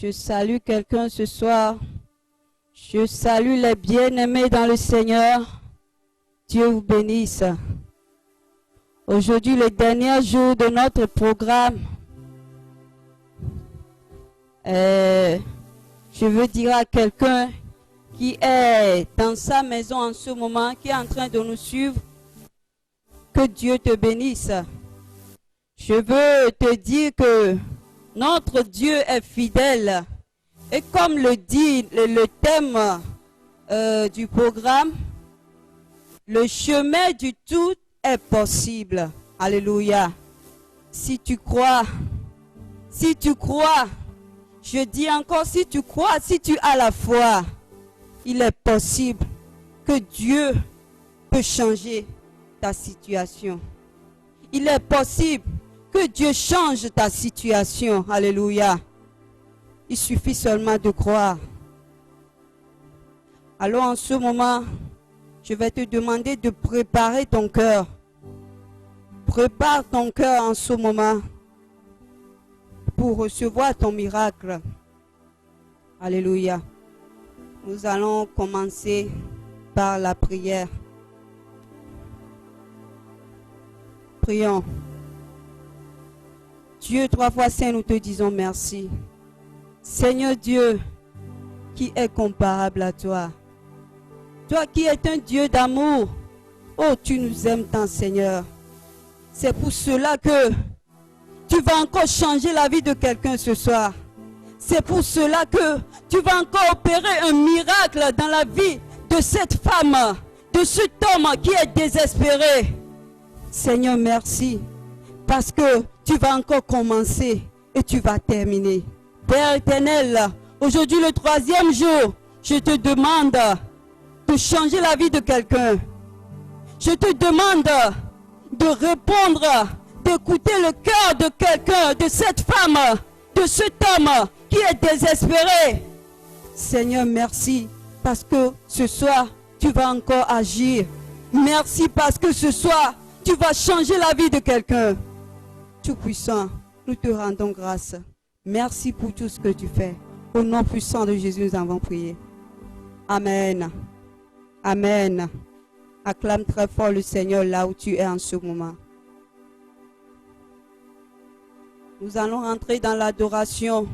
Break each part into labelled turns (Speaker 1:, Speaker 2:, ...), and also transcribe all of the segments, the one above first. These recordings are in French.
Speaker 1: Je salue quelqu'un ce soir. Je salue les bien-aimés dans le Seigneur. Dieu vous bénisse. Aujourd'hui, le dernier jour de notre programme. Je veux dire à quelqu'un qui est dans sa maison en ce moment, qui est en train de nous suivre, que Dieu te bénisse. Je veux te dire que notre Dieu est fidèle. Et comme le dit le thème du programme, le chemin du tout est possible. Alléluia. Si tu crois, je dis encore, si tu crois, si tu as la foi, il est possible que Dieu peut changer ta situation. Il est possible que Dieu change ta situation. Alléluia. Il suffit seulement de croire. Alors en ce moment, je vais te demander de préparer ton cœur. Prépare ton cœur en ce moment pour recevoir ton miracle. Alléluia. Nous allons commencer par la prière. Prions. Dieu, 3 fois saint, nous te disons merci. Seigneur Dieu, qui est comparable à toi? Toi qui es un Dieu d'amour. Oh, tu nous aimes tant, Seigneur. C'est pour cela que tu vas encore changer la vie de quelqu'un ce soir. C'est pour cela que tu vas encore opérer un miracle dans la vie de cette femme, de cet homme qui est désespéré. Seigneur, merci. Parce que tu vas encore commencer et tu vas terminer. Père éternel, aujourd'hui le 3e jour, je te demande de changer la vie de quelqu'un. Je te demande de répondre, d'écouter le cœur de quelqu'un, de cette femme, de cet homme qui est désespéré. Seigneur, merci parce que ce soir, tu vas encore agir. Merci parce que ce soir, tu vas changer la vie de quelqu'un. Tout-Puissant, nous te rendons grâce. Merci pour tout ce que tu fais. Au nom puissant de Jésus, nous avons prié. Amen. Amen. Acclame très fort le Seigneur là où tu es en ce moment. Nous allons rentrer dans l'adoration.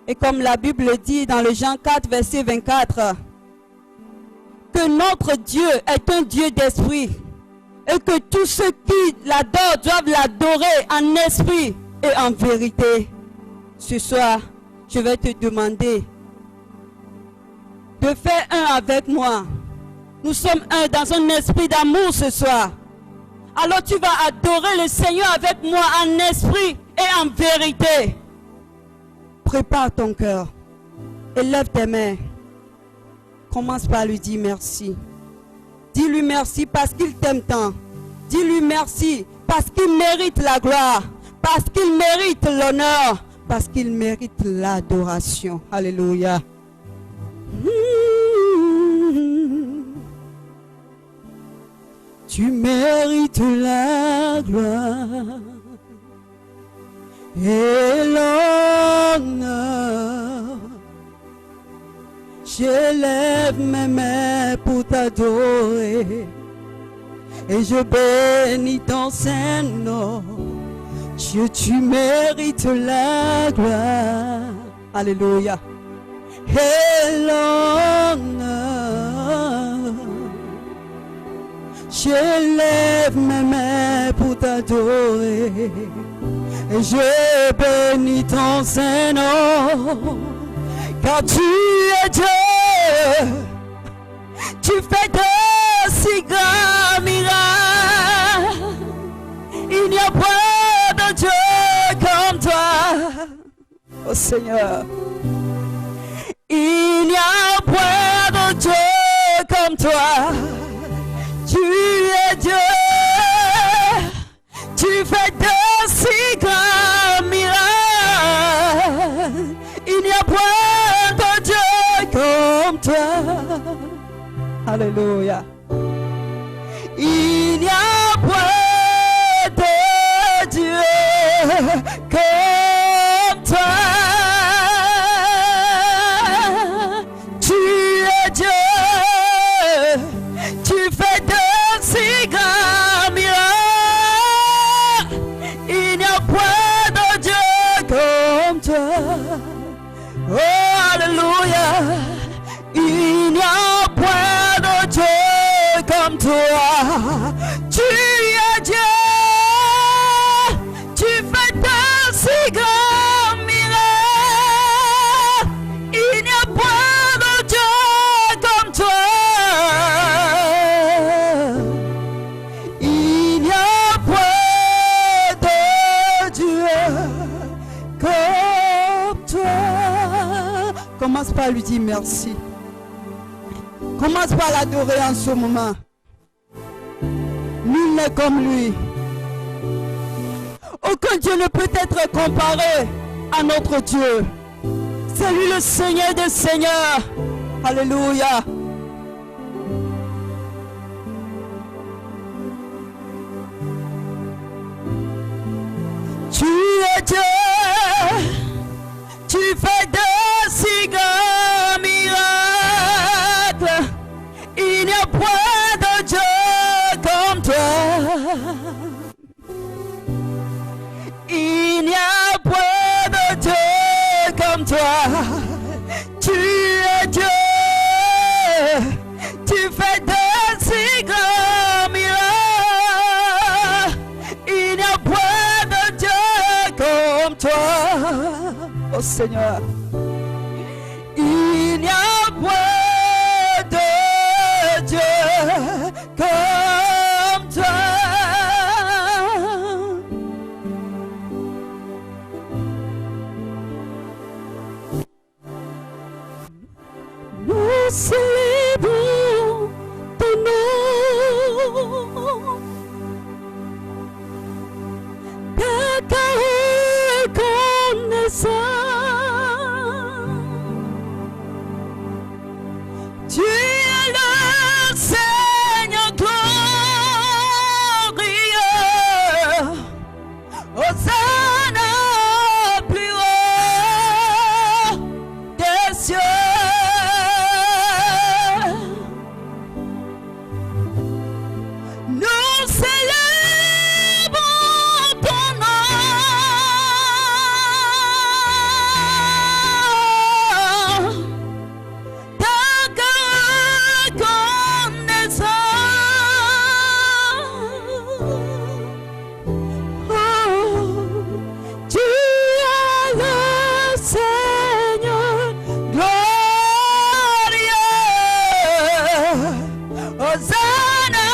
Speaker 1: Et comme la Bible dit dans le Jean 4, verset 24, que notre Dieu est un Dieu d'esprit et que tous ceux qui l'adorent doivent l'adorer en esprit et en vérité. Ce soir, je vais te demander de faire un avec moi. Nous sommes un dans un esprit d'amour ce soir. Alors tu vas adorer le Seigneur avec moi en esprit et en vérité. Prépare ton cœur et lève tes mains. Commence par lui dire merci. Dis-lui merci parce qu'il t'aime tant. Dis-lui merci parce qu'il mérite la gloire, parce qu'il mérite l'honneur, parce qu'il mérite l'adoration. Alléluia. Tu mérites la gloire et l'honneur. J'élève mes mains pour t'adorer et je bénis ton Saint-Nom. Dieu, tu mérites la gloire. Alléluia. Et l'honneur. J'élève mes mains pour t'adorer et je bénis ton Saint-Nom. Car tu es Dieu, tu fais de si grands miracles. Il n'y a pas de Dieu comme toi, oh Seigneur. Il n'y a pas de Dieu comme toi. Tu es Dieu, tu fais de si grands miracles. Il n'y a point de Dieu comme toi. Alléluia. Il n'y a point de Dieu comme toi. toi. Tu es Dieu. Tu fais de si grands miracles. Il n'y a point de Dieu comme toi. Il n'y a point de Dieu comme toi. Commence par lui dire merci. Commence par l'adorer en ce moment. Nul n'est comme lui. Aucun Dieu ne peut être comparé à notre Dieu. C'est lui le Seigneur des Seigneurs. Alléluia. Tu es Dieu. Tu fais de si grands miracles. Il n'y a point de Dieu comme toi. Il n'y a point de Dieu comme toi. Tu es Dieu. Tu fais de si grands miracles. Il n'y a point de Dieu comme toi. Oh Seigneur. Il n'y a point de Dieu comme toi. Nous célébrons ton nom, ta reconnaissance. Tu es le Seigneur glorieux. Hosanna plus haut des cieux. Nous célébrons ton nom, ta reconnaissance. Oh, tu es le Seigneur glorieux. Hosanna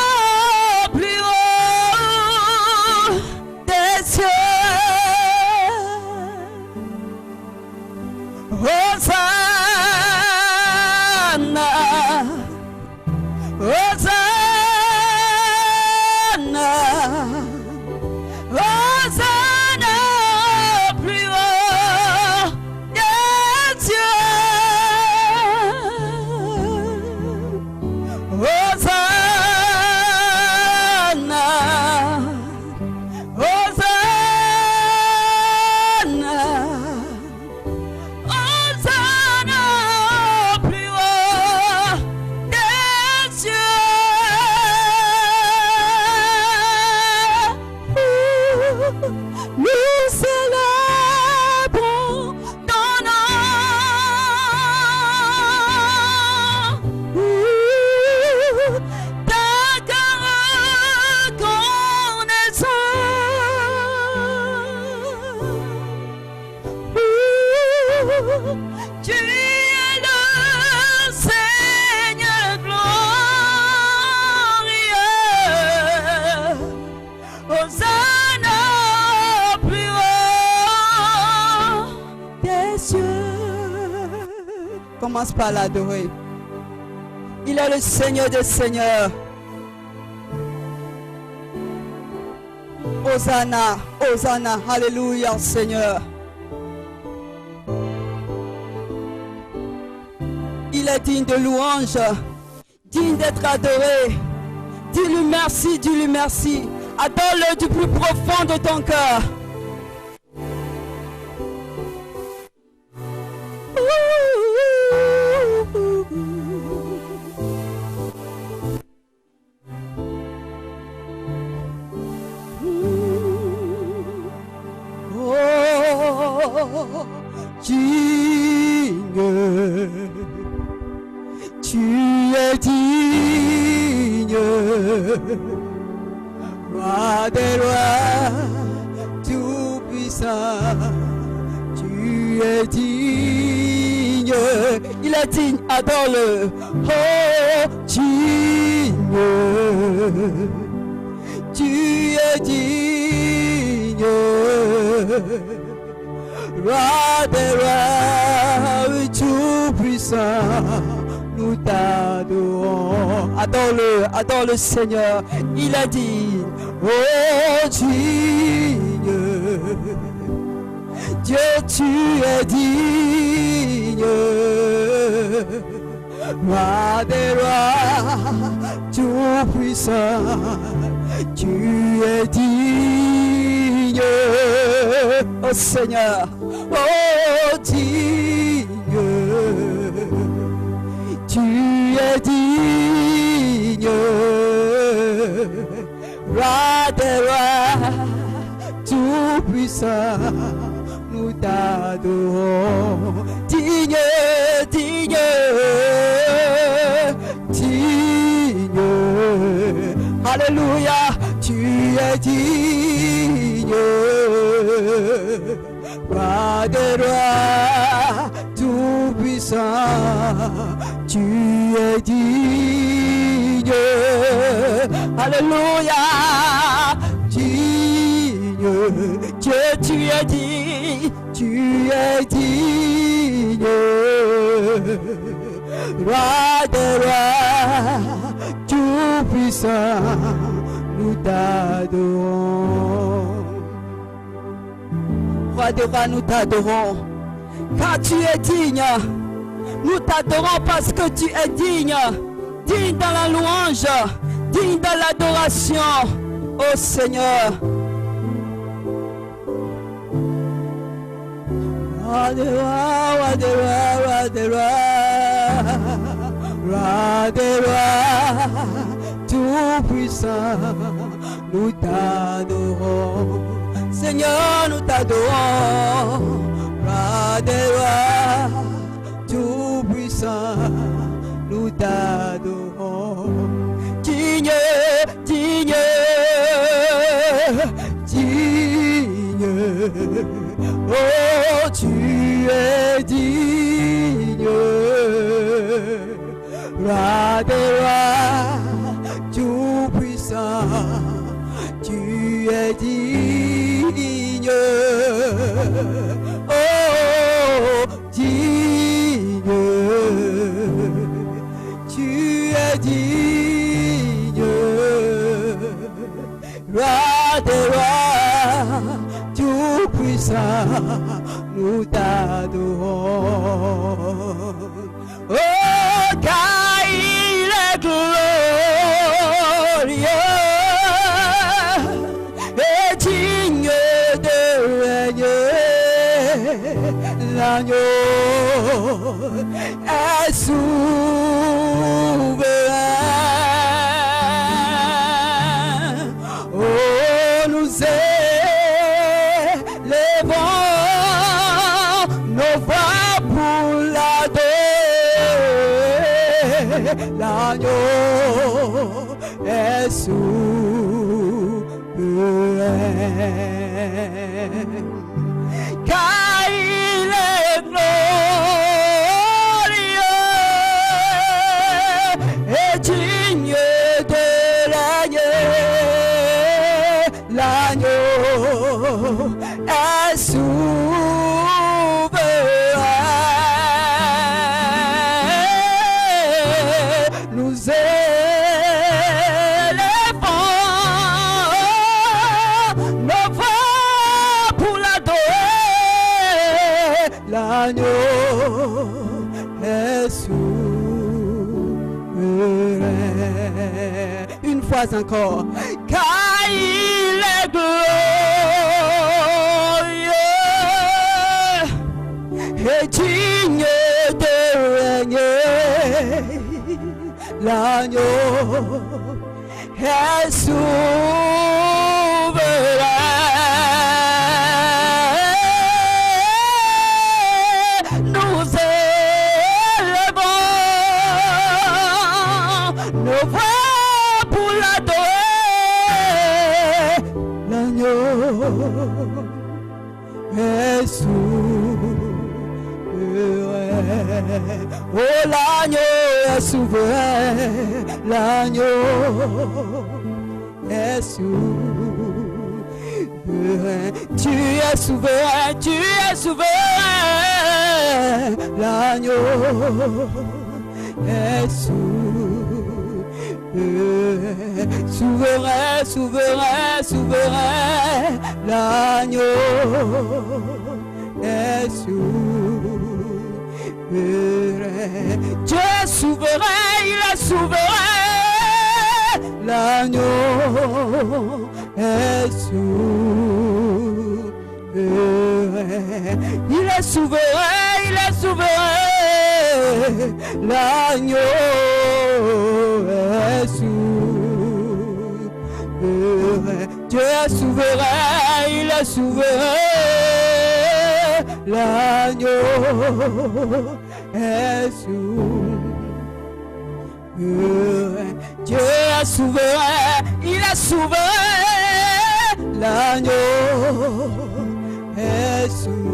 Speaker 1: plus haut des cieux. Hosanna, Hosanna, Hosanna plus haut des cieux. Hosanna, Hosanna, Hosanna plus haut des cieux. Nous célébrons ton nom, ta reconnaissance. Tu es le Seigneur glorieux. Hosanna plus haut des cieux. Commence par l'adorer. Il est le Seigneur des Seigneurs. Hosanna, Hosanna, Alléluia, Seigneur. Il est digne de louange, digne d'être adoré. Dis-lui merci, dis-lui merci. Adore-le du plus profond de ton cœur. Oh, digne, tu es digne. Roi des rois, tout-puissant, tu es digne. Il est digne, adore-le. Oh, digne. Tu es digne. Roi des rois, tout-puissant, nous t'adorons. Adore-le, adore le Seigneur. Il a dit, oh digne, Dieu, tu es digne. Roi des rois, tout-puissant, tu es digne. Oh Seigneur, oh digne. Tu es digne, Roi des rois, tout-puissant, nous t'adorons. Digne, digne, digne, alléluia, tu es digne, Roi des rois, tout-puissant, tu es digne, alléluia, digne, Dieu, tu es digne, Roi des rois, tout-puissant, nous t'adorons. Roi des rois, nous t'adorons, car tu es digne. Nous t'adorons parce que tu es digne, digne dans la louange, digne dans l'adoration, ô Seigneur. Roi des rois, roi des rois, roi des rois, roi des rois, tout-puissant, nous t'adorons. Seigneur, nous t'adorons, roi des rois, tout-puissant, nous t'adorons. Digne, digne, digne, oh tu es digne, Roi des rois, tout-puissant, tu es digne, oh digne, tu es digne, Roi des rois, tout-puissant, nous t'adorons. Oh, car il est glorieux et digne de régner. L'agneau est souverain. Oh, nous élevons nos voix pour l'adorer. L'agneau est souverain, car il est glorieux et digne de régner. L'agneau est souverain. Nous élevons nos voix pour l'adorer. L'agneau est souverain. Une fois encore, car il est glorieux et digne de régner. L'agneau est souverain. Nous élevons nos voix pour l'adorer. adorer. L'agneau est souverain. Oh, l'agneau est souverain. L'agneau est souverain. Tu es souverain, tu es souverain. L'agneau est souverain. Souverain, souverain, souverain. L'agneau est souverain. Dieu est souverain, il est souverain. L'agneau est souverain. Il est souverain, il est souverain. L'agneau est souverain. Dieu est souverain, il est souverain. L'agneau est souverain. Dieu est souverain, il est souverain. L'agneau est souverain.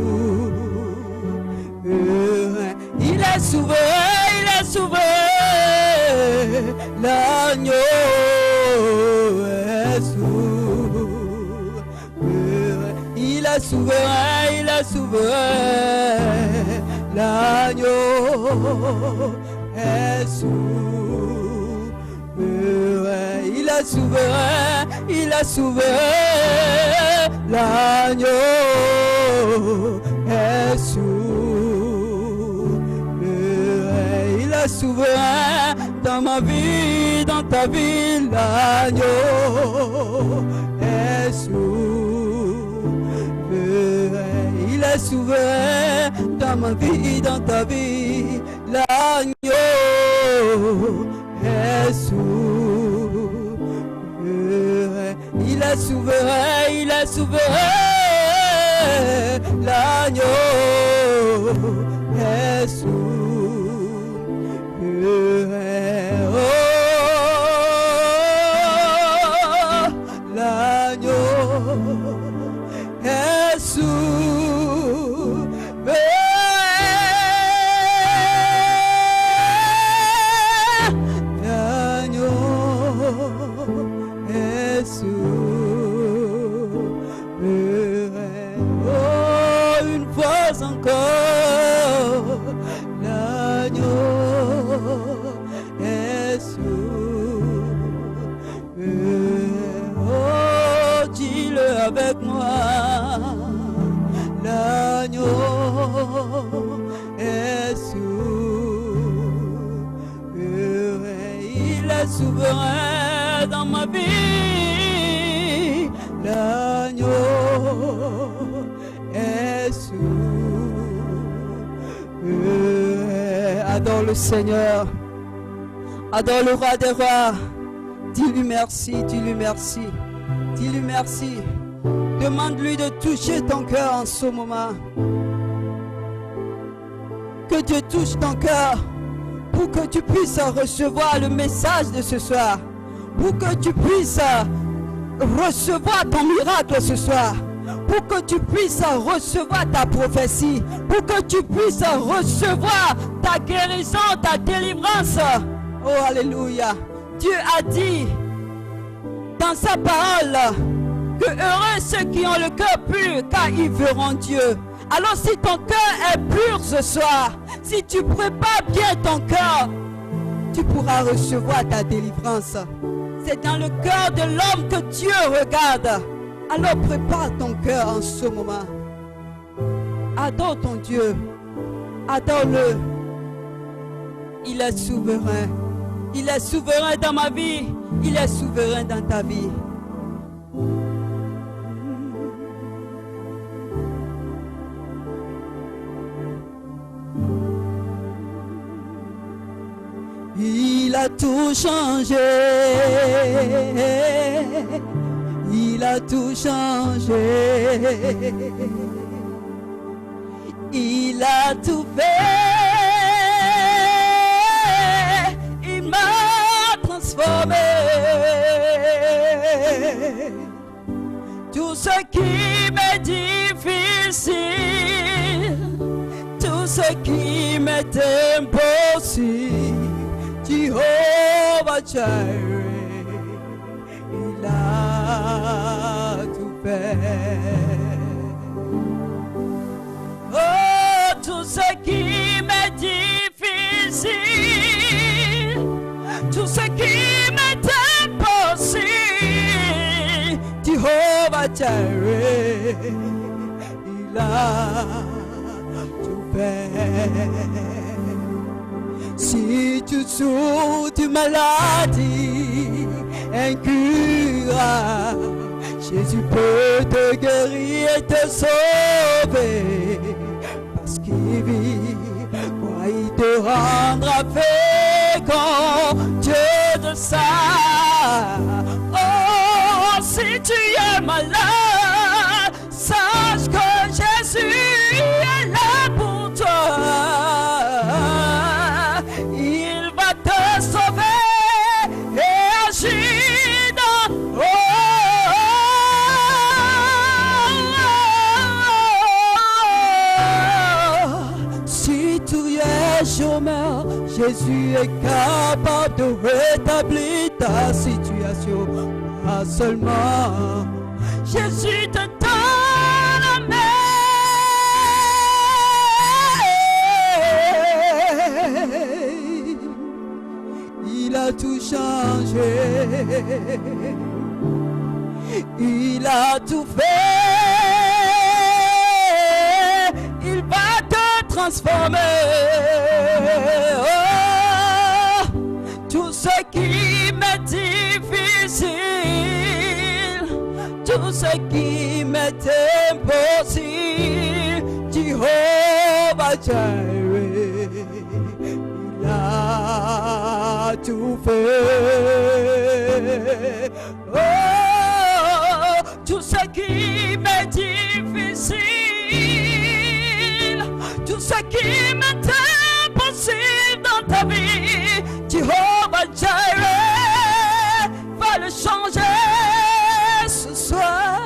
Speaker 1: Il est souverain, il est souverain. L'agneau est souverain. Il est souverain, il est souverain. L'agneau est souverain. Il est souverain, il est souverain. L'agneau est souverain. Il est souverain dans ma vie, dans ta vie. L'agneau est souverain. Il est souverain dans ma vie, dans ta vie. L'agneau est souverain. Il est souverain, il est souverain. L'agneau est souverain. Oh, l'agneau est souverain. Encore l'agneau est souverain. Oh, dis-le avec moi. L'agneau est souverain. Il est souverain dans ma vie. L'agneau est souverain. Adore le Seigneur. Adore le roi des rois. Dis-lui merci, dis-lui merci. Dis-lui merci. Demande-lui de toucher ton cœur en ce moment. Que Dieu touche ton cœur pour que tu puisses recevoir le message de ce soir. Pour que tu puisses recevoir ton miracle ce soir. Pour que tu puisses recevoir ta prophétie, pour que tu puisses recevoir ta guérison, ta délivrance. Oh, alléluia. Dieu a dit dans sa parole que heureux ceux qui ont le cœur pur, car ils verront Dieu. Alors si ton cœur est pur ce soir, si tu prépares bien ton cœur, tu pourras recevoir ta délivrance. C'est dans le cœur de l'homme que Dieu regarde. Alors prépare ton cœur en ce moment. Adore ton Dieu. Adore-le. Il est souverain. Il est souverain dans ma vie. Il est souverain dans ta vie. Il a tout changé. Il a tout changé. Il a tout fait. Il m'a transformé. ce qui m'est difficile, tout ce qui m'est impossible, Jehovah Jireh, il a tout fait. Oh, tout ce qui m'est difficile, tout ce qui m'est impossible, Jehovah Jireh, il a tout fait. Si tu souffres d'une maladie incurable, Jésus peut te guérir et te sauver. Parce qu'il vit, quoi il te rendra fécond, Dieu de ça. Oh, si tu es malade, sache que Jésus est là pour toi. Il va te sauver et agir dans... Si tu es chômeur, Jésus est capable de rétablir ta situation. Pas seulement Jésus te donne la main. Il a tout changé. Il a tout fait. Il va te transformer. Oh, tout ce qui m'est difficile, tout ce qui m'est impossible, Jehovah Jireh, il a tout fait. Oh, tout ce qui m'est difficile, tout ce qui m'est impossible dans ta vie, Jehovah Jireh va le changer ce soir.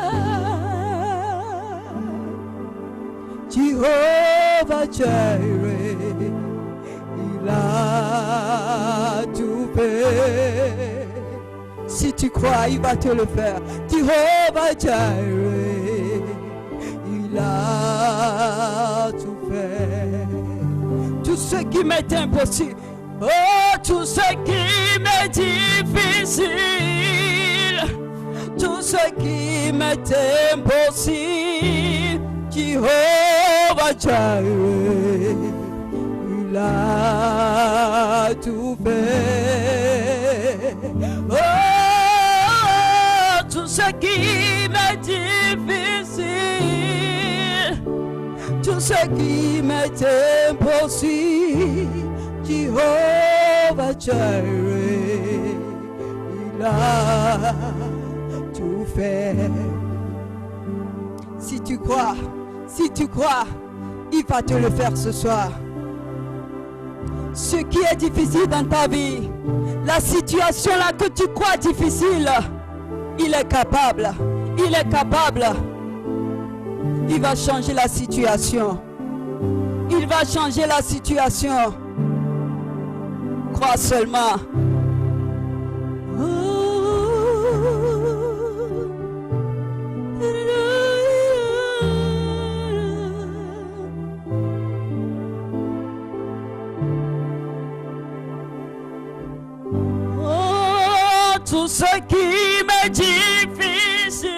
Speaker 1: Jehovah Jireh, il a tout fait. Si tu crois, il va te le faire. Jehovah Jireh, il a tout fait. Tout ce qui m'est impossible, oh, tout ce qui m'est difficile, tout ce qui m'est impossible, Jehovah Jireh, il a tout fait. Oh, tout ce qui m'est difficile, tout ce qui m'est impossible, Jehovah Jireh, il a tout fait. Si tu crois, il va te le faire ce soir. Ce qui est difficile dans ta vie, la situation là que tu crois difficile, il est capable. Il est capable. Il va changer la situation. Il va changer la situation. Crois seulement. Tout ce qui m'est difficile,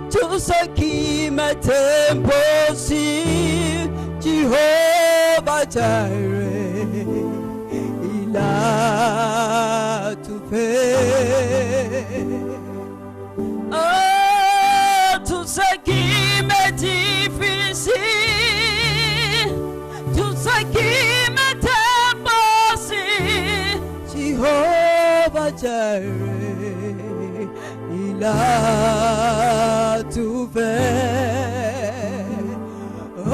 Speaker 1: tout ce qui m'est impossible, Jehovah Jireh, il a tout fait. Oh, tout ce qui m'est difficile, tout ce qui m'est impossible, Jehovah Jireh, il a tout fait. Oh,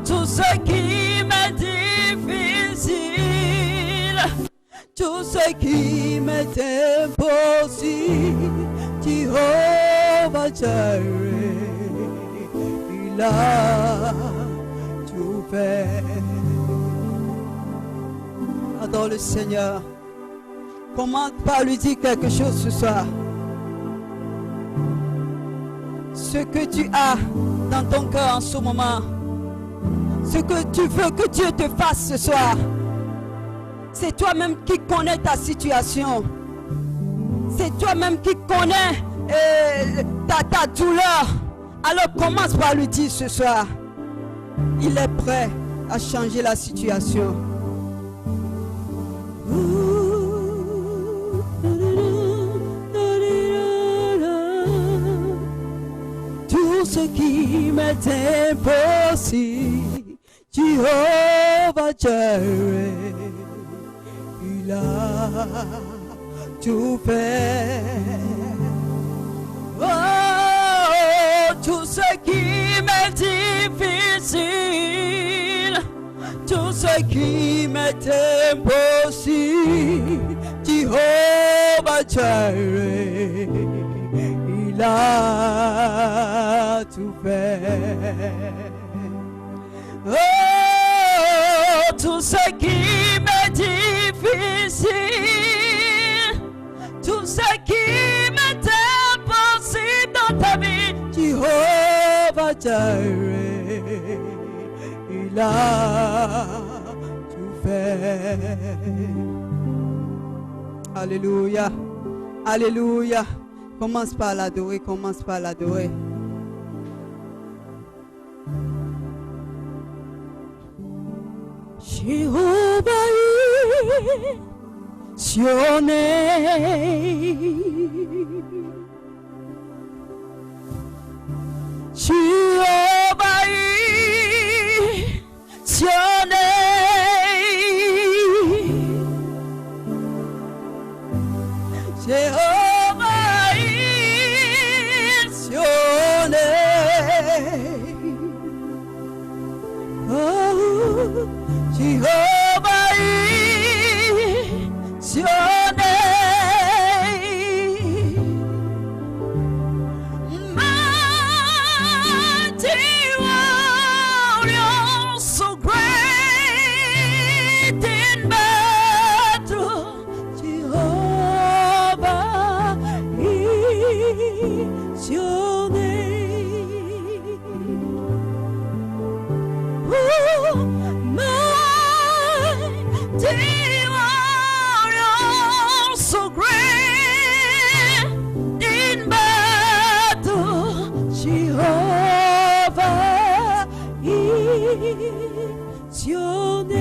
Speaker 1: tout ce qui m'est difficile, tout ce qui m'est impossible, Jehovah Jireh, il a tout fait. Adore le Seigneur. Commence par lui dire quelque chose ce soir. Ce que tu as dans ton cœur en ce moment, ce que tu veux que Dieu te fasse ce soir, c'est toi-même qui connais ta situation. C'est toi-même qui connais ta douleur. Alors commence par lui dire ce soir. Il est prêt à changer la situation. Tout ce qui m'est impossible, Jehovah Jireh, il a tout fait. Oh, tout ce qui m'est difficile, tout ce qui m'est impossible, Jehovah Jireh, il a tout fait. Oh, tout ce qui m'est difficile, tout ce qui m'est impossible dans ta vie, Jehovah Jireh, il a tout fait. Alléluia, alléluia. Commence par l'adorer, commence par l'adorer. Jehovah Jehovah Jehovah is your name. Mighty warrior, so great in battle. Jehovah is your name. Ooh, warrior, so great in battle, Jehovah is your name.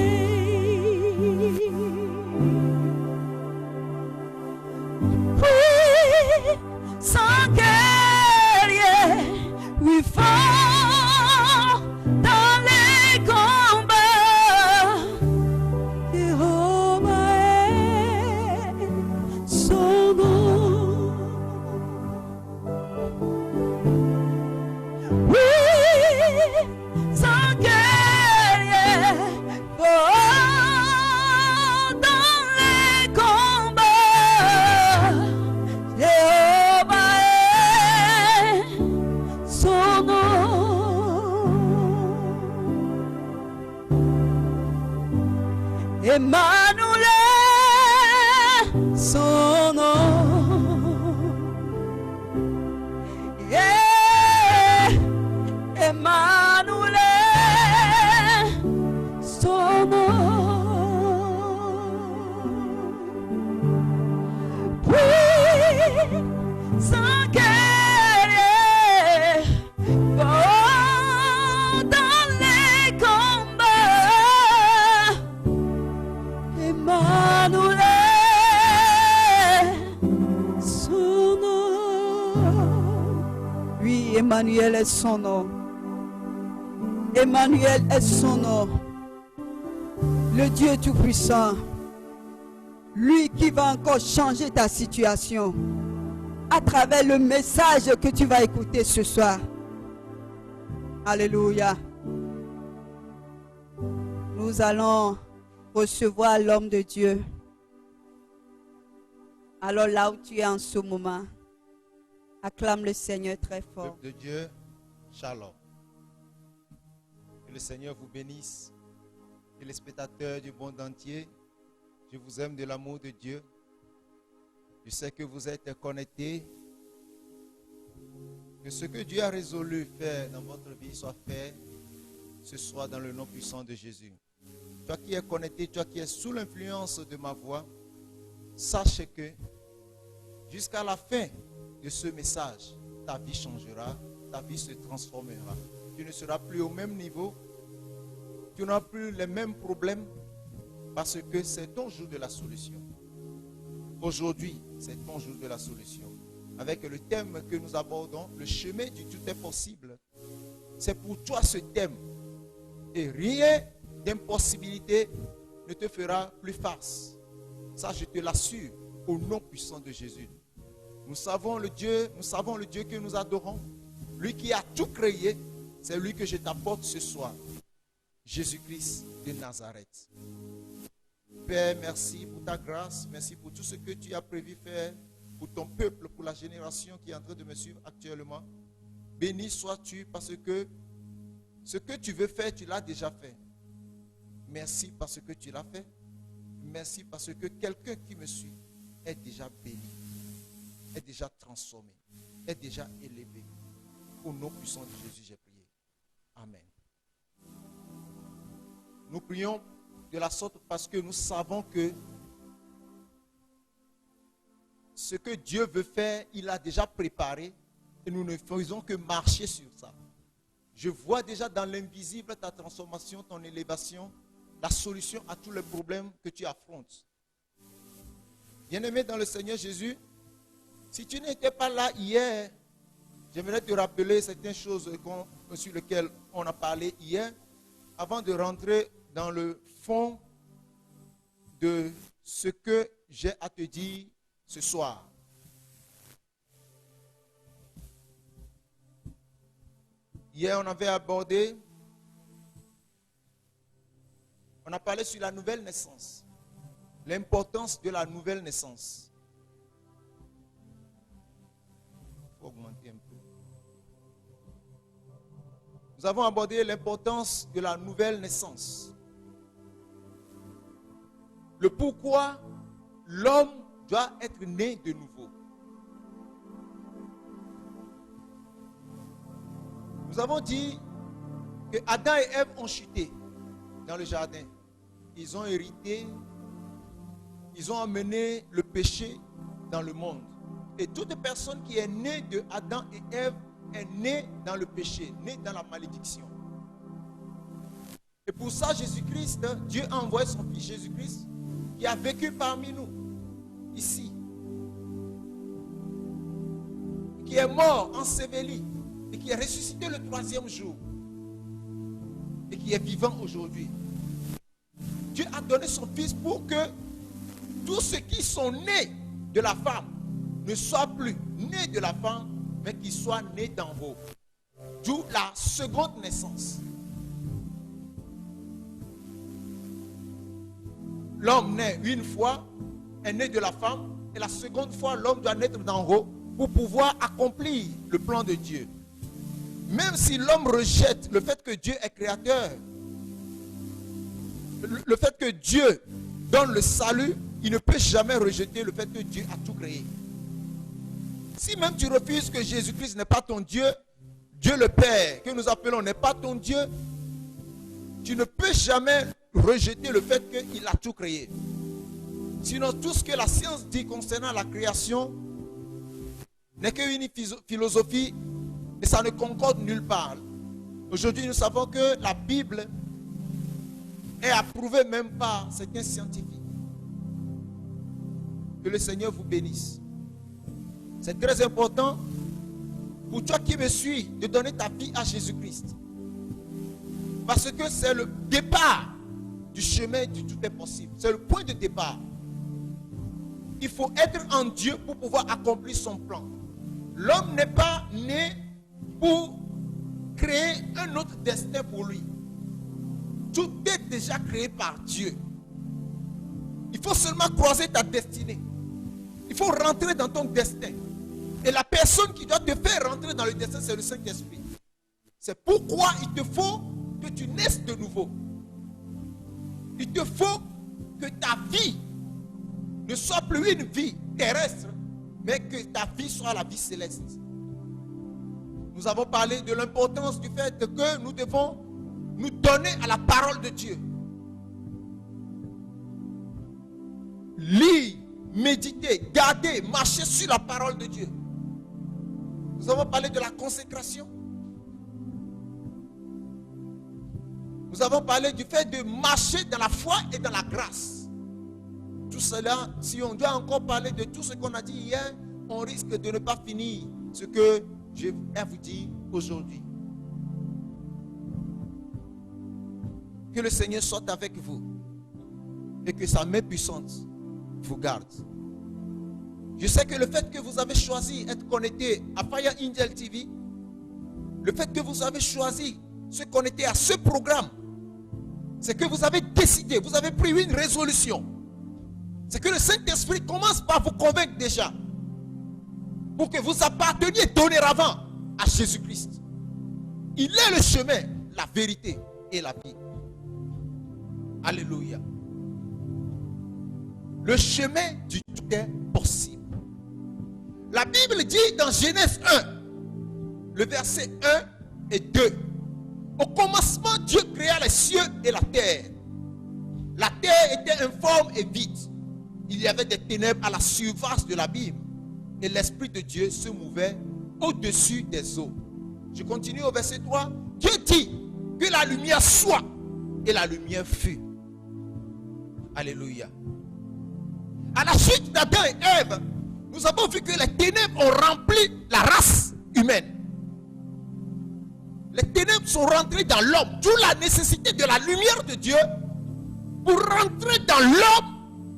Speaker 1: Oui, sans guerrier, oui fort dans les combats. Emmanuel, son nom. Yeah. Emmanuel, son nom. Oui, sans guerrier, oh, dans les combats. Emmanuel, son nom. Oui, Emmanuel est son nom. Emmanuel est son nom. Le Dieu Tout-Puissant. Lui qui va encore changer ta situation à travers le message que tu vas écouter ce soir. Alléluia. Nous allons recevoir l'homme de Dieu. Alors là où tu es en ce moment, Acclame le Seigneur très fort.
Speaker 2: Peuple de Dieu, shalom. Que le Seigneur vous bénisse. Que les spectateurs du monde entier, je vous aime de l'amour de Dieu. Je sais que vous êtes connectés. Que ce que Dieu a résolu faire dans votre vie soit fait ce soir dans le nom puissant de Jésus. Toi qui es connecté, toi qui es sous l'influence de ma voix, sache que jusqu'à la fin de ce message, ta vie changera, ta vie se transformera. Tu ne seras plus au même niveau, tu n'auras plus les mêmes problèmes parce que c'est ton jour de la solution. Aujourd'hui, c'est ton jour de la solution. Avec le thème que nous abordons, le chemin du tout est possible. C'est pour toi ce thème. Et rien d'impossibilité ne te fera plus face. Ça, je te l'assure, au nom puissant de Jésus. Nous savons le Dieu que nous adorons. Lui qui a tout créé, c'est lui que je t'apporte ce soir. Jésus-Christ de Nazareth. Père, merci pour ta grâce. Merci pour tout ce que tu as prévu faire pour ton peuple, pour la génération qui est en train de me suivre actuellement. Béni sois-tu parce que ce que tu veux faire, tu l'as déjà fait. Merci parce que tu l'as fait. Merci parce que quelqu'un qui me suit est déjà béni, est déjà transformé, est déjà élevé. Au nom puissant de Jésus, j'ai prié. Amen. Nous prions de la sorte parce que nous savons que ce que Dieu veut faire, il a déjà préparé et nous ne faisons que marcher sur ça. Je vois déjà dans l'invisible ta transformation, ton élévation, la solution à tous les problèmes que tu affrontes. Bien-aimé dans le Seigneur Jésus, si tu n'étais pas là hier, j'aimerais te rappeler certaines choses sur lesquelles on a parlé hier, avant de rentrer dans le fond de ce que j'ai à te dire ce soir. Hier, on avait abordé, on a parlé sur la nouvelle naissance, l'importance de la nouvelle naissance. Il faut augmenter un peu. Nous avons abordé l'importance de la nouvelle naissance. Le pourquoi l'homme doit être né de nouveau. Nous avons dit que Adam et Ève ont chuté dans le jardin. Ils ont hérité, ils ont amené le péché dans le monde. Et toute personne qui est née de Adam et Ève est née dans le péché, née dans la malédiction. Et pour ça, Jésus-Christ, Dieu a envoyé son Fils Jésus-Christ qui a vécu parmi nous, ici, qui est mort, enseveli, et qui est ressuscité le 3e jour, et qui est vivant aujourd'hui. Dieu a donné son Fils pour que tous ceux qui sont nés de la femme ne soient plus nés de la femme, mais qu'ils soient nés d'en haut. D'où la seconde naissance. L'homme naît une fois, est né de la femme, et la seconde fois, l'homme doit naître d'en haut pour pouvoir accomplir le plan de Dieu. Même si l'homme rejette le fait que Dieu est créateur, le fait que Dieu donne le salut, il ne peut jamais rejeter le fait que Dieu a tout créé. Si même tu refuses que Jésus-Christ n'est pas ton Dieu, Dieu le Père, que nous appelons n'est pas ton Dieu, tu ne peux jamais rejeter le fait qu'il a tout créé. Sinon, tout ce que la science dit concernant la création n'est qu'une philosophie et ça ne concorde nulle part. Aujourd'hui, nous savons que la Bible est approuvée même par certains scientifiques. Que le Seigneur vous bénisse. C'est très important pour toi qui me suis de donner ta vie à Jésus-Christ. Parce que c'est le départ du chemin du tout est possible. C'est le point de départ. Il faut être en Dieu pour pouvoir accomplir son plan. L'homme n'est pas né pour créer un autre destin pour lui. Tout est déjà créé par Dieu. Il faut seulement croiser ta destinée. Il faut rentrer dans ton destin. Et la personne qui doit te faire rentrer dans le destin, c'est le Saint-Esprit. C'est pourquoi il te faut que tu naisses de nouveau. Il te faut que ta vie ne soit plus une vie terrestre, mais que ta vie soit la vie céleste. Nous avons parlé de l'importance du fait que nous devons nous donner à la parole de Dieu. Lire, méditer, garder, marcher sur la parole de Dieu. Nous avons parlé de la consécration. Nous avons parlé du fait de marcher dans la foi et dans la grâce. Tout cela, si on doit encore parler de tout ce qu'on a dit hier, on risque de ne pas finir ce que je vais vous dire aujourd'hui. Que le Seigneur soit avec vous et que sa main puissante vous garde. Je sais que le fait que vous avez choisi d'être connecté à Fire Angel TV, le fait que vous avez choisi de se connecter à ce programme, c'est que vous avez décidé, vous avez pris une résolution. C'est que le Saint-Esprit commence par vous convaincre déjà pour que vous apparteniez dorénavant à Jésus-Christ. Il est le chemin, la vérité et la vie. Alléluia. Le chemin du tout est possible. La Bible dit dans Genèse 1, le verset 1 et 2. Au commencement, Dieu créa les cieux et la terre. La terre était informe et vide. Il y avait des ténèbres à la surface de l'abîme. Et l'Esprit de Dieu se mouvait au-dessus des eaux. Je continue au verset 3. Dieu dit que la lumière soit. Et la lumière fut. Alléluia. À la chute d'Adam et Ève, nous avons vu que les ténèbres ont rempli la race humaine. Les ténèbres sont rentrées dans l'homme. D'où la nécessité de la lumière de Dieu pour rentrer dans l'homme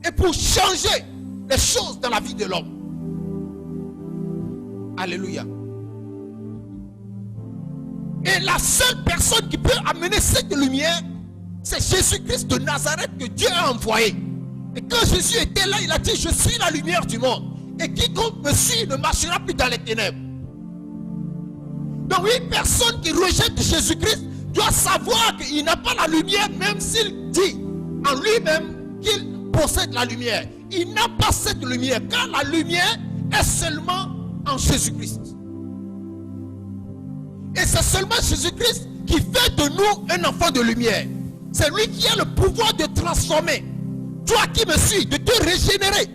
Speaker 2: et pour changer les choses dans la vie de l'homme. Alléluia. Et la seule personne qui peut amener cette lumière, c'est Jésus-Christ de Nazareth que Dieu a envoyé. Et quand Jésus était là, il a dit, je suis la lumière du monde. Et quiconque me suit ne marchera plus dans les ténèbres. Donc une personne qui rejette Jésus-Christ doit savoir qu'il n'a pas la lumière, même s'il dit en lui-même qu'il possède la lumière. Il n'a pas cette lumière, car la lumière est seulement en Jésus-Christ. Et c'est seulement Jésus-Christ qui fait de nous un enfant de lumière. C'est lui qui a le pouvoir de transformer, toi qui me suis, de te régénérer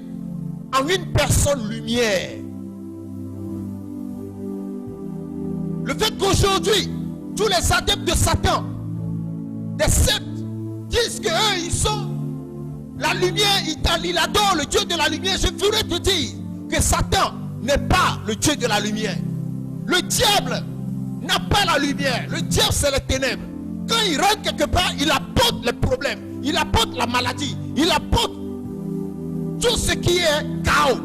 Speaker 2: en une personne lumière. Le fait qu'aujourd'hui, tous les adeptes de Satan, des sectes, disent qu'eux, ils sont la lumière, il adore le Dieu de la lumière. Je voudrais te dire que Satan n'est pas le Dieu de la lumière. Le diable n'a pas la lumière. Le diable, c'est les ténèbres. Quand il rentre quelque part, il apporte les problèmes. Il apporte la maladie. Il apporte tout ce qui est chaos.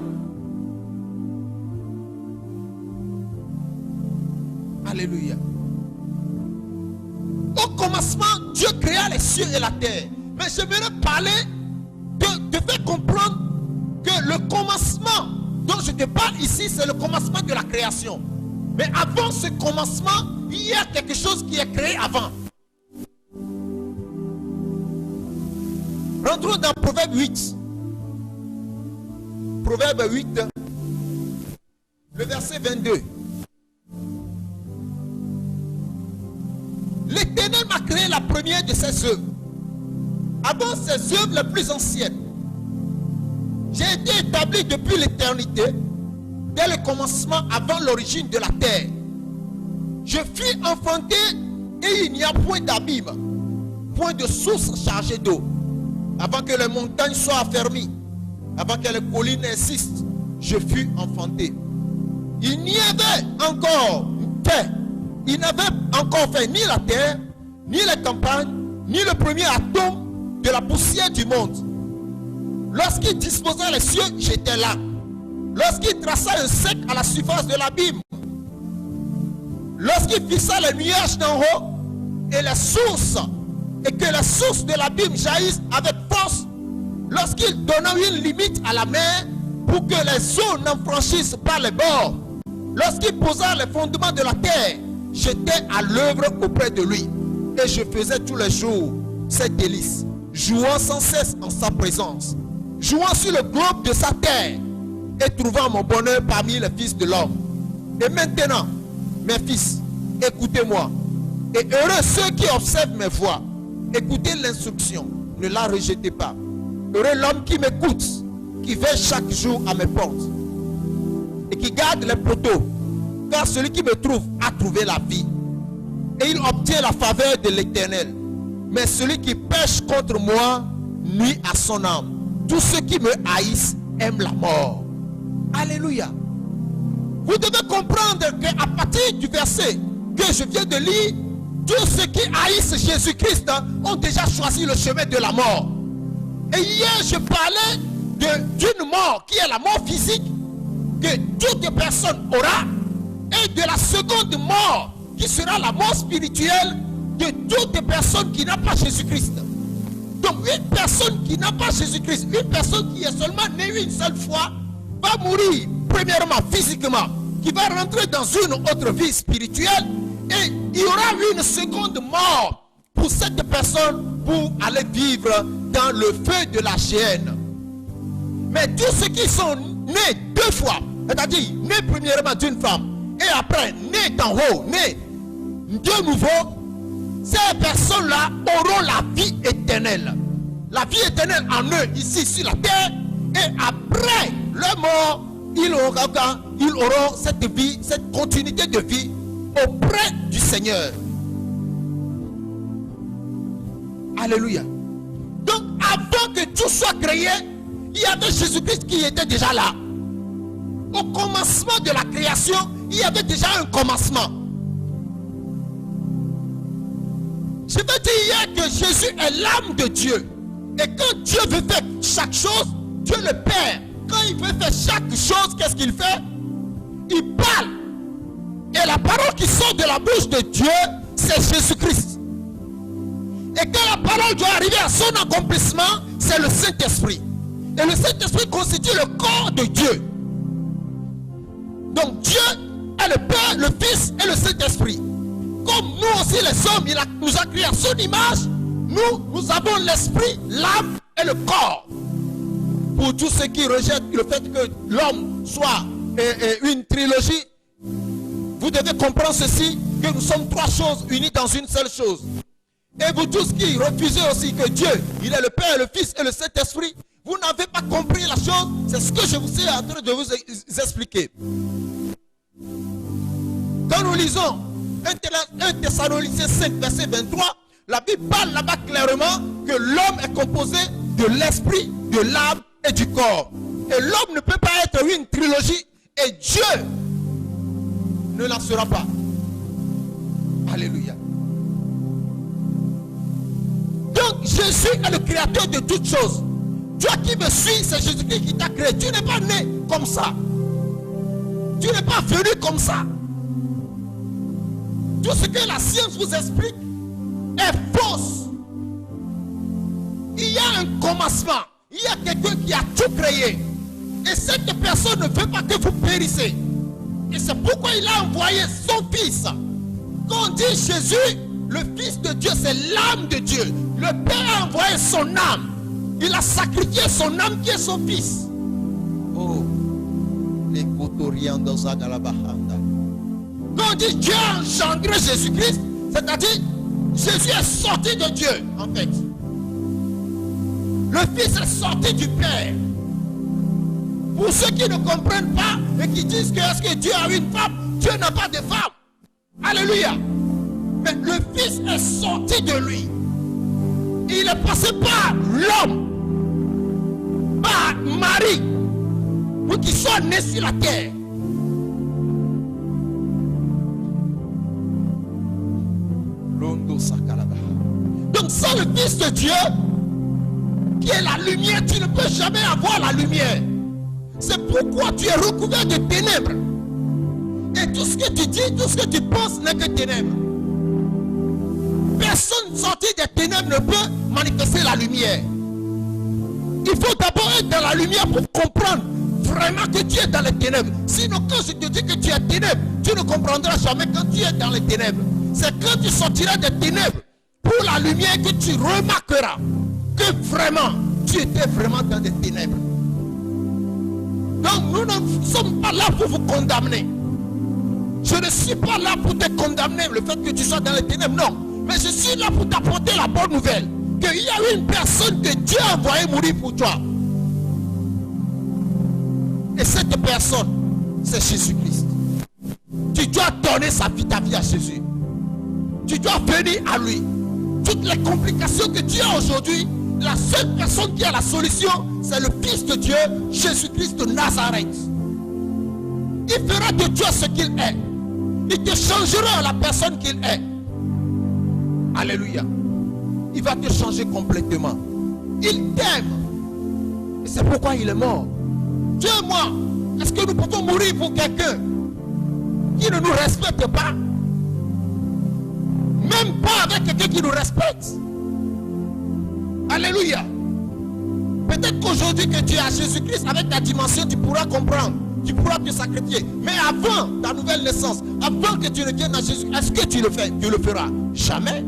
Speaker 2: Alléluia. Au commencement, Dieu créa les cieux et la terre. Mais j'aimerais parler de faire comprendre que le commencement dont je te parle ici, c'est le commencement de la création. Mais avant ce commencement, il y a quelque chose qui est créé avant. Rentrons dans Proverbe 8. Proverbe 8, le verset 22. L'Éternel m'a créé la première de ses œuvres. Avant ses œuvres les plus anciennes. J'ai été établi depuis l'éternité, dès le commencement, avant l'origine de la terre. Je fus enfanté et il n'y a point d'abîme, point de source chargée d'eau. Avant que les montagnes soient affermies, avant que les collines existent, je fus enfanté. Il n'y avait encore fait, il n'avait encore fait ni la terre, ni les campagnes, ni le premier atome de la poussière du monde. Lorsqu'il disposait les cieux, j'étais là. Lorsqu'il traça un cercle à la surface de l'abîme, lorsqu'il fixa les nuages d'en haut et les sources, et que les sources de l'abîme jaillissent avec force, lorsqu'il donna une limite à la mer pour que les eaux n'en franchissent pas les bords, Lorsqu'il posa les fondements de la terre, j'étais à l'œuvre auprès de lui. Et je faisais tous les jours ses délices, jouant sans cesse en sa présence, jouant sur le globe de sa terre et trouvant mon bonheur parmi les fils de l'homme. Et maintenant, mes fils, écoutez-moi. Et heureux ceux qui observent mes voies. Écoutez l'instruction, ne la rejetez pas. Heureux l'homme qui m'écoute, qui veille chaque jour à mes portes et qui garde les poteaux, car celui qui me trouve a trouvé la vie et il obtient la faveur de l'Éternel. Mais celui qui pêche contre moi nuit à son âme. Tous ceux qui me haïssent aiment la mort. Alléluia. Vous devez comprendre qu'à partir du verset que je viens de lire, tous ceux qui haïssent Jésus-Christ ont déjà choisi le chemin de la mort. Et hier, je parlais d'une mort qui est la mort physique que toute personne aura, et de la seconde mort qui sera la mort spirituelle de toute personne qui n'a pas Jésus-Christ. Donc une personne qui n'a pas Jésus-Christ, une personne qui est seulement née une seule fois, va mourir premièrement physiquement, qui va rentrer dans une autre vie spirituelle, et il y aura une seconde mort pour cette personne pour aller vivre dans le feu de la géhenne. Mais tous ceux qui sont nés deux fois, c'est-à-dire nés premièrement d'une femme et après nés d'en haut, nés de nouveau, ces personnes-là auront la vie éternelle. La vie éternelle en eux ici sur la terre, et après leur mort, ils auront cette vie, cette continuité de vie auprès du Seigneur. Alléluia. Donc avant que tout soit créé, il y avait Jésus-Christ qui était déjà là. Au commencement de la création, il y avait déjà un commencement. Je veux dire hier que Jésus est l'âme de Dieu. Et quand Dieu veut faire chaque chose, Dieu le Père, quand il veut faire chaque chose, qu'est-ce qu'il fait? Il parle. Et la parole qui sort de la bouche de Dieu, c'est Jésus-Christ. Et quand la parole doit arriver à son accomplissement, c'est le Saint-Esprit. Et le Saint-Esprit constitue le corps de Dieu. Donc Dieu est le Père, le Fils et le Saint-Esprit. Comme nous aussi les hommes, il nous a créé à son image, nous avons l'esprit, l'âme et le corps. Pour tous ceux qui rejettent le fait que l'homme soit une trilogie, vous devez comprendre ceci, que nous sommes trois choses unies dans une seule chose. Et vous tous qui refusez aussi que Dieu, il est le Père, le Fils et le Saint-Esprit, vous n'avez pas compris la chose. C'est ce que je vous suis en train de vous expliquer. Quand nous lisons 1 Thessaloniciens 5, verset 23, la Bible parle là-bas clairement que l'homme est composé de l'esprit, de l'âme et du corps. Et l'homme ne peut pas être une trilogie, et Dieu ne la sera pas. Alléluia. Donc Jésus est le créateur de toutes choses. Toi qui me suis, c'est Jésus-Christ qui t'a créé. Tu n'es pas né comme ça. Tu n'es pas venu comme ça. Tout ce que la science vous explique est fausse. Il y a un commencement. Il y a quelqu'un qui a tout créé. Et cette personne ne veut pas que vous périssez. Et c'est pourquoi il a envoyé son Fils. Quand on dit Jésus, le Fils de Dieu, c'est l'âme de Dieu. Le Père a envoyé son âme. Il a sacrifié son âme qui est son Fils. Oh, les kotorianda zagalabahanda. Quand on dit Dieu a engendré Jésus-Christ, c'est-à-dire Jésus est sorti de Dieu, en fait. Le Fils est sorti du Père. Pour ceux qui ne comprennent pas et qui disent que est-ce que Dieu a une femme, Dieu n'a pas de femme. Alléluia. Mais le Fils est sorti de lui. Il est passé par l'homme, par Marie, pour qu'il soit né sur la terre. Donc sans le Fils de Dieu, qui est la lumière, tu ne peux jamais avoir la lumière. C'est pourquoi tu es recouvert de ténèbres. Et tout ce que tu dis, tout ce que tu penses n'est que ténèbres. Personne sorti des ténèbres ne peut manifester la lumière. Il faut d'abord être dans la lumière pour comprendre vraiment que tu es dans les ténèbres. Sinon, quand je te dis que tu es ténèbres, tu ne comprendras jamais quand tu es dans les ténèbres. C'est quand tu sortiras des ténèbres pour la lumière que tu remarqueras que vraiment, tu étais vraiment dans des ténèbres. Donc, nous ne sommes pas là pour vous condamner. Je ne suis pas là pour te condamner, le fait que tu sois dans les ténèbres, non. Mais je suis là pour t'apporter la bonne nouvelle. Qu'il y a une personne que Dieu a envoyée mourir pour toi. Et cette personne, c'est Jésus-Christ. Tu dois donner ta vie à Jésus. Tu dois venir à lui. Toutes les complications que tu as aujourd'hui, la seule personne qui a la solution, c'est le Fils de Dieu, Jésus-Christ de Nazareth. Il fera de toi ce qu'il est. Il te changera la personne qu'il est. Alléluia. Il va te changer complètement. Il t'aime. Et c'est pourquoi il est mort. Dieu et moi, est-ce que nous pouvons mourir pour quelqu'un qui ne nous respecte pas? Même pas avec quelqu'un qui nous respecte. Alléluia. Peut-être qu'aujourd'hui que tu es à Jésus-Christ, avec ta dimension, tu pourras comprendre. Tu pourras te sacrifier. Mais avant ta nouvelle naissance, avant que tu ne viennes à Jésus, est-ce que tu le fais? Tu le feras? Jamais.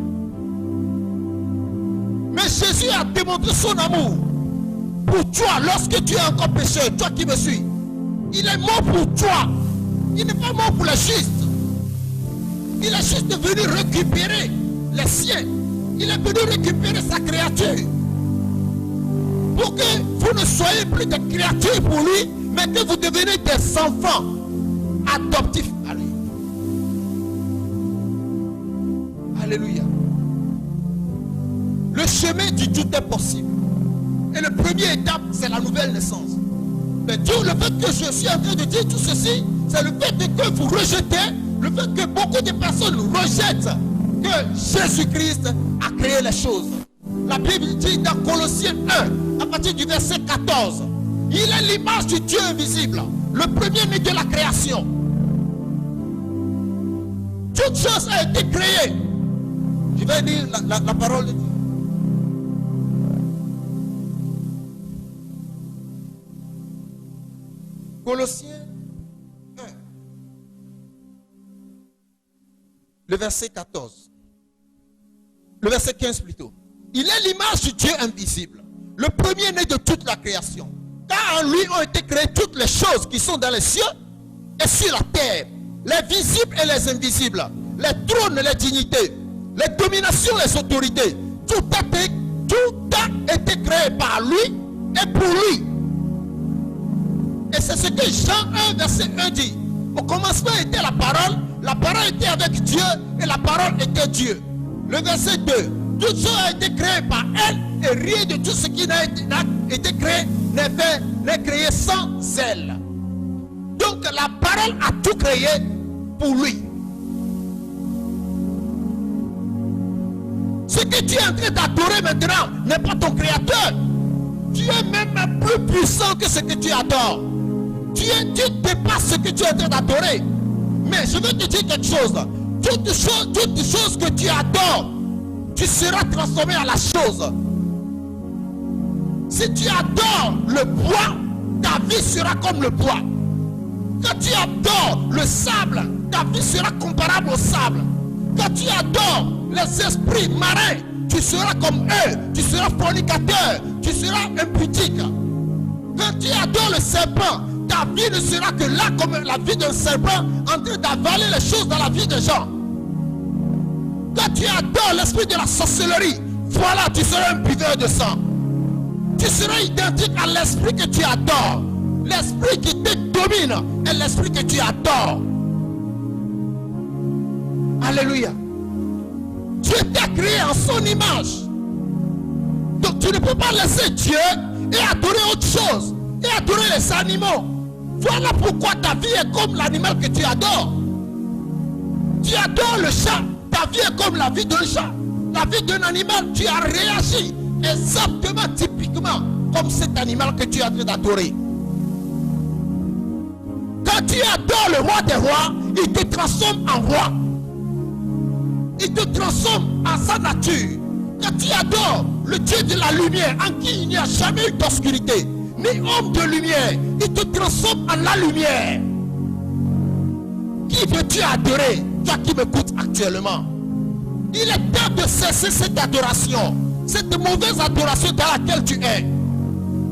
Speaker 2: Mais Jésus a démontré son amour pour toi lorsque tu es encore pécheur, toi qui me suis. Il est mort pour toi. Il n'est pas mort pour les justes. Il est juste venu récupérer les siens. Il est venu récupérer sa créature. Pour que vous ne soyez plus des créatures pour lui, mais que vous devenez des enfants adoptifs à lui. Alléluia. Le chemin du tout est possible. Et la première étape, c'est la nouvelle naissance. Mais Dieu, le fait que je suis en train de dire tout ceci, c'est le fait que vous rejetez, le fait que beaucoup de personnes rejettent que Jésus-Christ a créé les choses. La Bible dit dans Colossiens 1, à partir du verset 14, il est l'image du Dieu invisible, le premier-né de la création. Toute chose a été créée. Je vais dire la parole de Dieu. Colossiens 1, le verset 14, le verset 15 plutôt. Il est l'image du Dieu invisible, le premier-né de toute la création. Car en lui ont été créées toutes les choses qui sont dans les cieux et sur la terre, les visibles et les invisibles, les trônes et les dignités, les dominations et les autorités. Tout a été créé par lui et pour lui. Et c'est ce que Jean 1, verset 1 dit. Au commencement était la parole était avec Dieu et la parole était Dieu. Le verset 2, tout ça a été créé par elle et rien de tout ce qui n'a été créé n'est créé sans elle. Donc la parole a tout créé pour lui. Ce que tu es en train d'adorer maintenant n'est pas ton créateur. Tu es même plus puissant que ce que tu adores. Tu dépasses ce que tu es en train d'adorer. Mais je veux te dire quelque chose. Toute chose que tu adores, tu seras transformé en la chose. Si tu adores le bois, ta vie sera comme le bois. Quand tu adores le sable, ta vie sera comparable au sable. Quand tu adores les esprits marins, tu seras comme eux. Tu seras fornicateur, tu seras impudique. Quand tu adores le serpent, ta vie ne sera que là comme la vie d'un serpent en train d'avaler les choses dans la vie des gens. Quand tu adores l'esprit de la sorcellerie, voilà, tu seras un buveur de sang. Tu seras identique à l'esprit que tu adores. L'esprit qui te domine est l'esprit que tu adores. Alléluia. Dieu t'a créé en son image. Donc tu ne peux pas laisser Dieu et adorer autre chose. Et adorer les animaux. Voilà pourquoi ta vie est comme l'animal que tu adores. Tu adores le chat. Ta vie est comme la vie d'un chat. La vie d'un animal, tu as réagi exactement, typiquement, comme cet animal que tu es en train d'adorer. Quand tu adores le roi des rois, il te transforme en roi. Il te transforme en sa nature. Quand tu adores le Dieu de la lumière, en qui il n'y a jamais eu d'obscurité,
Speaker 3: ni homme de lumière. Il te transforme en la lumière. Qui veux-tu adorer? Toi qui m'écoutes actuellement. Il est temps de cesser cette adoration. Cette mauvaise adoration dans laquelle tu es.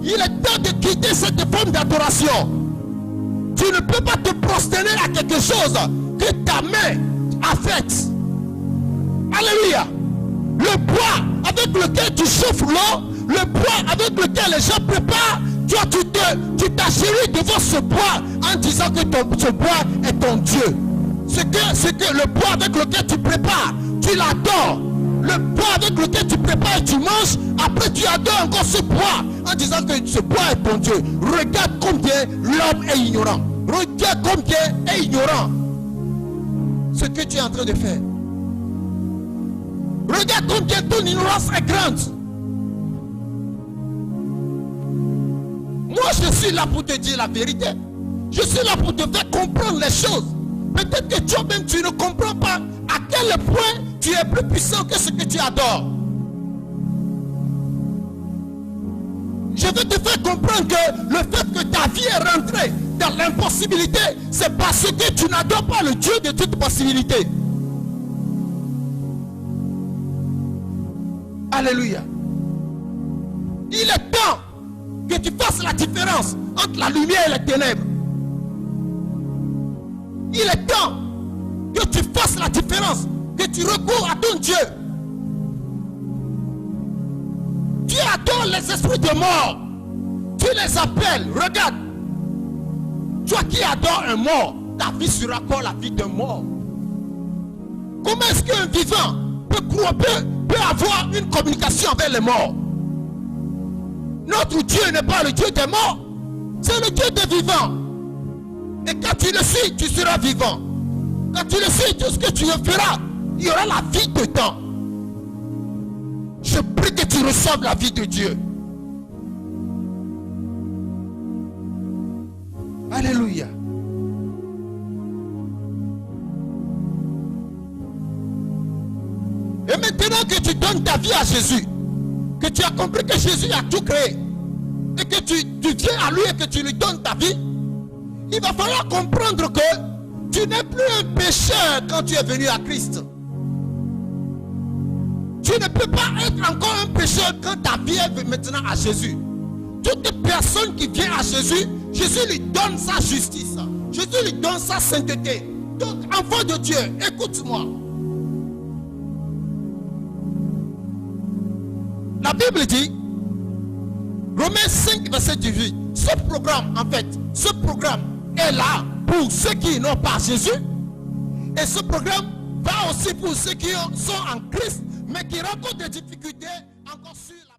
Speaker 3: Il est temps de quitter cette forme d'adoration. Tu ne peux pas te prosterner à quelque chose que ta main a fait. Alléluia. Le bois avec lequel tu chauffes l'eau, le bois avec lequel les gens préparent, toi tu t'achéris devant ce bois en disant que ce bois est ton Dieu. C'est que le bois avec lequel tu prépares, tu l'adores. Le bois avec lequel tu prépares et tu manges, après tu adores encore ce bois en disant que ce bois est ton Dieu. Regarde combien l'homme est ignorant. Regarde combien est ignorant ce que tu es en train de faire. Regarde combien ton ignorance est grande. Moi je suis là pour te dire la vérité. Je suis là pour te faire comprendre les choses. Peut-être que toi-même tu ne comprends pas à quel point tu es plus puissant que ce que tu adores. Je veux te faire comprendre que le fait que ta vie est rentrée dans l'impossibilité, c'est parce que tu n'adores pas le Dieu de toute possibilité. Alléluia. Il est temps que tu fasses la différence entre la lumière et les ténèbres. Il est temps que tu fasses la différence, que tu recours à ton Dieu. Tu adores les esprits de mort. Tu les appelles. Regarde. Toi qui adores un mort, ta vie sera encore la vie d'un mort. Comment est-ce qu'un vivant peut avoir une communication avec les morts? Notre Dieu n'est pas le Dieu des morts. C'est le Dieu des vivants. Et quand tu le suis, tu seras vivant. Quand tu le suis, tout ce que tu le feras, il y aura la vie dedans. Je prie que tu reçoives la vie de Dieu. Alléluia. Et maintenant que tu donnes ta vie à Jésus, que tu as compris que Jésus a tout créé, et que tu viens à lui et que tu lui donnes ta vie, il va falloir comprendre que tu n'es plus un pécheur quand tu es venu à Christ. Tu ne peux pas être encore un pécheur quand ta vie est maintenant à Jésus. Toute personne qui vient à Jésus, Jésus lui donne sa justice. Jésus lui donne sa sainteté. Donc, enfant de Dieu, écoute-moi. La Bible dit, Romains 5, verset 18, ce programme est là pour ceux qui n'ont pas Jésus. Et ce programme va aussi pour ceux qui sont en Christ, mais qui rencontrent des difficultés encore sur